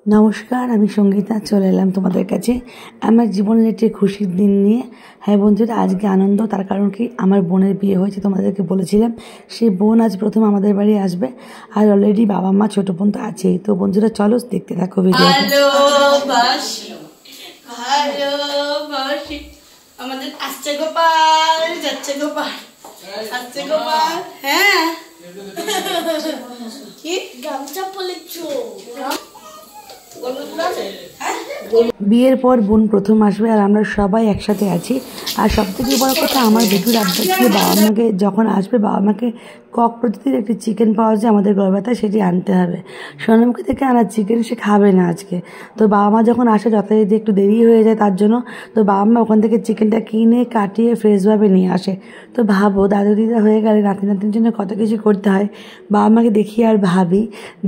নমস্কার, আমি সঙ্গীতা চলে এলাম তোমাদের কাছে আমার জীবনের একটি খুশির দিন নিয়ে। হ্যাঁ বন্ধুরা, আজকে আনন্দ, তার কারণ কি আমার বোনের বিয়ে হয়েছে, তোমাদেরকে বলেছিলাম। সেই বোন আজ প্রথম আমাদের বাড়ি আসবে, আর অলরেডি বাবা মা ছোট বোন তো আছেই। তো বন্ধুরা চলো দেখতে থাকো ভিডিও। আমাদের আসছে গোপাল, যাচ্ছে গোপাল, আসছে গোপাল। হ্যাঁ কি গামছা পরেছো? বিয়ের পর বোন প্রথম আসবে আর আমরা সবাই একসাথে আছি। আর সবথেকে বড় কথা, আমার বেটুর আবদার ছিল বাবা মাকে যখন আসবে বাবা মাকে কক প্রতিদিন একটি চিকেন পাওয়া যায় আমাদের গড়বেতায়, সেটি আনতে হবে। সোনামুখী থেকে আনা চিকেন সে খাবে না আজকে। তো বাবা মা যখন আসে যথারীতি একটু দেরি হয়ে যায় তার জন্য, তো বাবা মা ওখান থেকে চিকেনটা কিনে কাটিয়ে ফ্রেশভাবে নিয়ে আসে। তো ভাবো দাদু দিদা হয়ে গেলে নাতি নাতির জন্য কত কিছু করতে হয়। বাবা মাকে দেখি আর ভাবি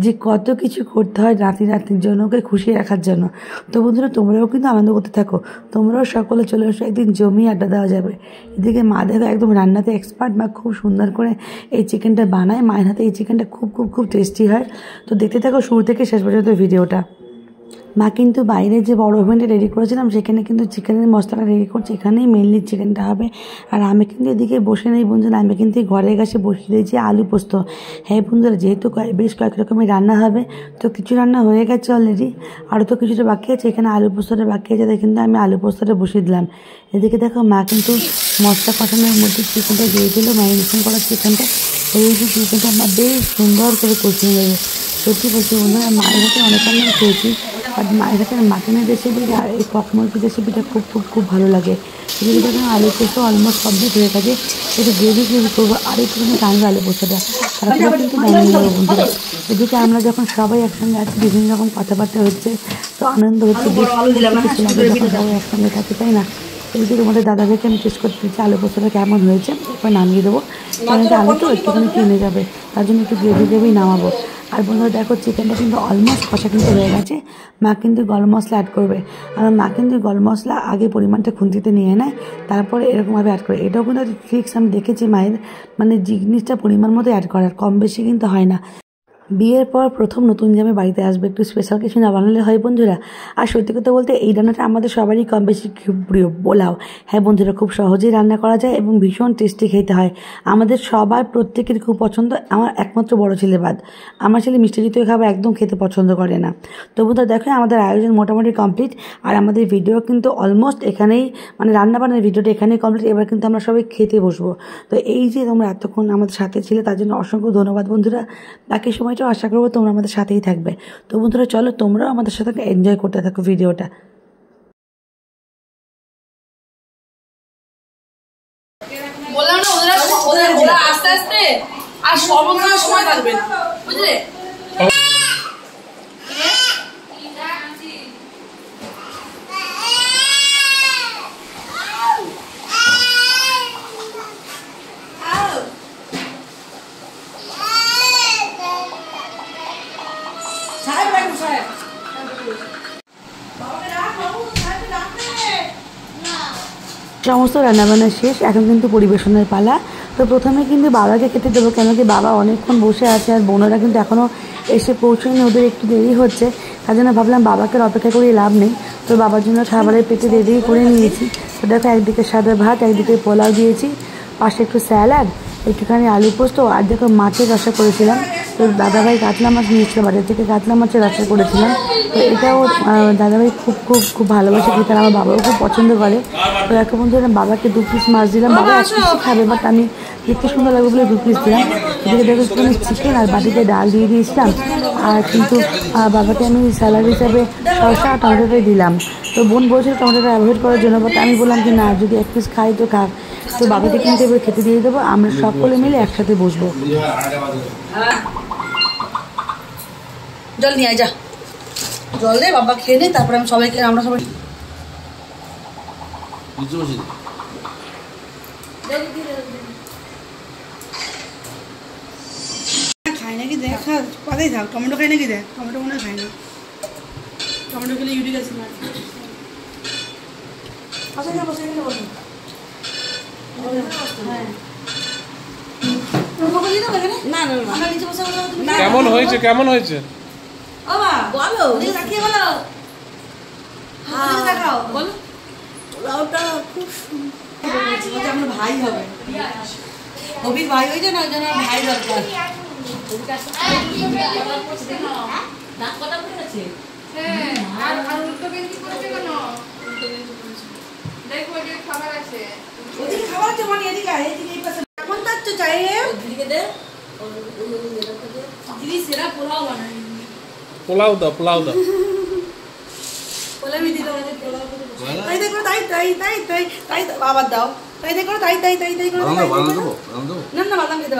যে কত কিছু করতে হয় নাতি নাতির জন্য, ওকে খুশি রাখার জন্য। তো বন্ধুরা তোমরাও কিন্তু আনন্দ করতে থাকো, তোমরাও সকলে চলে এসো, একদিন জমিয়ে আড্ডা দেওয়া যাবে। এদিকে মা দেখো একদম রান্নাতে এক্সপার্ট, মা খুব সুন্দর করে এই চিকেনটা বানায়। মায়ের হাতে এই চিকেনটা খুব খুব খুব টেস্টি হয়। তো দেখতে থাকো শুরু থেকে শেষ পর্যন্ত ভিডিওটা। মা কিন্তু বাইরে যে বড় ওভেনটা রেডি করেছিলাম সেখানে কিন্তু চিকেনের মশলাটা রেডি করছে, এখানেই মেনলি চিকেনটা হবে। আর আমি কিন্তু এদিকে বসে নেই বন্ধুরা, আমি কিন্তু ঘরের কাছে বসিয়ে দিয়েছি আলু পোস্ত। হ্যাঁ বন্ধুরা, যেহেতু বেশ কয়েক রকমের রান্না হবে, তো কিছু রান্না হয়ে গেছে অলরেডি, আরও তো কিছুটা বাকি আছে। এখানে আলু পোস্তটা বাকি আছে, তাই কিন্তু আমি আলু পোস্তটা বসিয়ে দিলাম। এদিকে দেখো মা কিন্তু মশলা কষানোর মধ্যে চিকেনটা দিয়ে দিল, ম্যারিনেশন করা চিকেনটা। এই যে চিকেনটা আমার বেশ সুন্দর করে কষিয়ে নেবে। সত্যি বলছি বন্ধুরা, মায়ের হাতে অনেক রান্না খেয়েছি, বাট মায়ের হাতে মাটনের রেসিপিটা আর এই কক মুরগির রেসিপিটা খুব খুব খুব ভালো লাগে। এদিকে দেখুন আলু পোস্ত অলমোস্ট কমপ্লিট হয়ে গেছে, একটু গ্রেভি করবো, আর একটুখানি টানবে আলু পোস্তটা, তারপরে কিন্তু নামিয়ে নেবো বন্ধুরা। এদিকে আমরা যখন সবাই একসঙ্গে আছি, বিভিন্ন রকম কথাবার্তা হচ্ছে, তো আনন্দ হচ্ছে, যখন সবাই একসঙ্গে থাকি, তাই না? এদিকে তোমাদের দাদাদেরকে আমি টেস্ট করতে দিচ্ছি আলু পোস্তটা কেমন হয়েছে, এরপর নামিয়ে দেবো। কারণ আলু তো একটুখানি কিনে যাবে, তার জন্য একটু গ্রেভি নামাবো। আর বন্ধুরা দেখো চিকেনটা কিন্তু অলমোস্ট কষা কিন্তু হয়ে গেছে। মা কিন্তু গরম মশলা অ্যাড করবে, আর মা কিন্তু গরম মশলা আগে পরিমাণটা খুন্তিতে নিয়ে নেয়, তারপরে এরকমভাবে অ্যাড করে। এটাও কিন্তু একটা ট্রিক্স আমি দেখেছি মায়ের, মানে জিনিসটা পরিমাণ মতো অ্যাড করার, কম বেশি কিন্তু হয় না। বিয়ের পর প্রথম নতুন জামে বাড়িতে আসবে, একটু স্পেশাল কিছু না বানালে হয় বন্ধুরা। আর সত্যি কথা বলতে এই রান্নাটা আমাদের সবারই কম বেশি খুব প্রিয়, পোলাও। হ্যাঁ বন্ধুরা, খুব সহজেই রান্না করা যায় এবং ভীষণ টেস্টি খেতে হয়। আমাদের সবার প্রত্যেকের খুব পছন্দ, আমার একমাত্র বড় ছেলে বাদ। আমার ছেলে মিষ্টি জাতীয় খাবার একদম খেতে পছন্দ করে না। তো বন্ধুরা দেখো আমাদের আয়োজন মোটামুটি কমপ্লিট, আর আমাদের ভিডিও কিন্তু অলমোস্ট এখানেই, মানে রান্নাবান্নার ভিডিওটা এখানেই কমপ্লিট। এবার কিন্তু আমরা সবাই খেতে বসবো। তো এই যে তোমরা এতক্ষণ আমাদের সাথে ছিলে তার জন্য অসংখ্য ধন্যবাদ বন্ধুরা। বাকি সময়টাও আশা করবো তোমরা আমাদের সাথেই থাকবে। তো বন্ধুরা চলো তোমরাও আমাদের সাথে এনজয় করতে থাকো ভিডিওটা। বললাম না ওরা আস্তে আস্তে আর সর্বক্ষণ সময় থাকবে না, বুঝলে? সমস্ত রান্নাবান্না শেষ, এখন কিন্তু পরিবেশনের পালা। তো প্রথমে কিন্তু বাবাকে খেতে দেবো, কেন কি বাবা অনেকক্ষণ বসে আছে আর বোনেরা কিন্তু এখনও এসে পৌঁছয়নি, ওদের একটু দেরি হচ্ছে। তার জন্য ভাবলাম বাবাকে অপেক্ষা করে লাভ নেই, তো বাবার জন্য খাবারের পেটে রেডি করে নিয়েছি। তো দেখো একদিকে সাদা ভাত, একদিকে পোলাও দিয়েছি, পাশে একটু স্যালাড, একটুখানি আলু পোস্ত, আর দেখো মাছের রসা করেছিলাম। তো দাদাভাই কাতলা মাছ নিয়েছিল বাজার থেকে, কাতলা মাছের রসা করেছিলাম। তো এটাও দাদাভাই খুব খুব খুব ভালোবাসে খেতে, আমার বাবাও খুব পছন্দ করে। তো এখন বন্ধু বাবাকে 2 পিস মাছ দিলাম, বাবা 1 পিসই খাবে, বাট আমি দেখতে সুন্দর লাগবে বলে 2 পিস দিলাম। এদিকে দেখো একটুখানি চিকেন আর বাটিতে ডাল দিয়ে দিয়েছিলাম। আর কিন্তু বাবাকে আমি স্যালাড হিসাবে শসা আর টমেটোটাই দিলাম। তো বোন বলছিল টমেটোটা অ্যাভয়েড করার জন্য, বাট আমি বললাম কি না, যদি 1 পিস খাই তো খাক। তো বাবাকে কিন্তু এবার খেতে দিয়ে দেবো, আমরা সকলে মিলে একসাথে বসবো। জল নিয়ে আয়, যা জল দে, বাবা খেয়ে নেই, তারপরে আমি সবাইকে, আমরা সবাই খাই নাকি দেখ, পাতাই থাক। টমেটো খাই নাকি দেখ, টমেটো মনে হয় খাই না, টমেটো খেলে ইউরিক অ্যাসিড মারে। হ্যাঁ কেমন হয়েছে, কেমন হয়েছে? বলো তাকিয়ে বলো দেখাও বলো পোলাওটা খুব সুন্দর আমার ভাই হবে অভির ভাই হয়েছে না ওই জন্য ভাই দরকার খাবার আছে মানে এদিকে এদিকে এই পাশে কেমন থাকছো চাই দিদিকে দে দিদি সেরা পোলাও বানাই পোলাও দাও পোলাও পোলাও দিদি তাই দেখো তাই আবার দাও তাই দেখো তাই করে না না বাদাম খেতে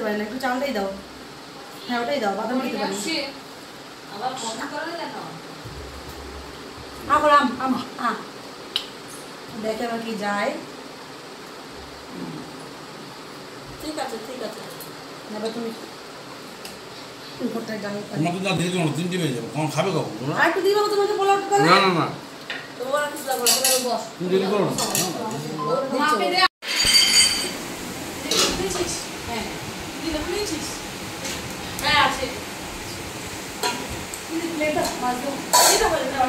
পারে না একটু চালটাই দাও হ্যাঁ ওটাই দাও বাদাম খেতে পারে আবার কম করে দেখো আবার দেখে আবার কি যায় ঠিক আছে এবার তুমি উপরটায় গায়ে তোমাকে যা দিয়ে দিলাম 3টি বেজে যাবে কোন খাবে কখন তোমরা আর একটু দিবা তোমাকে পোলাও করে না তোমার কিছু লাগবে না বস তুমি দেরি করো মাকে দে হ্যাঁ আছে প্লেট মাছ দাও এটা বলে দাও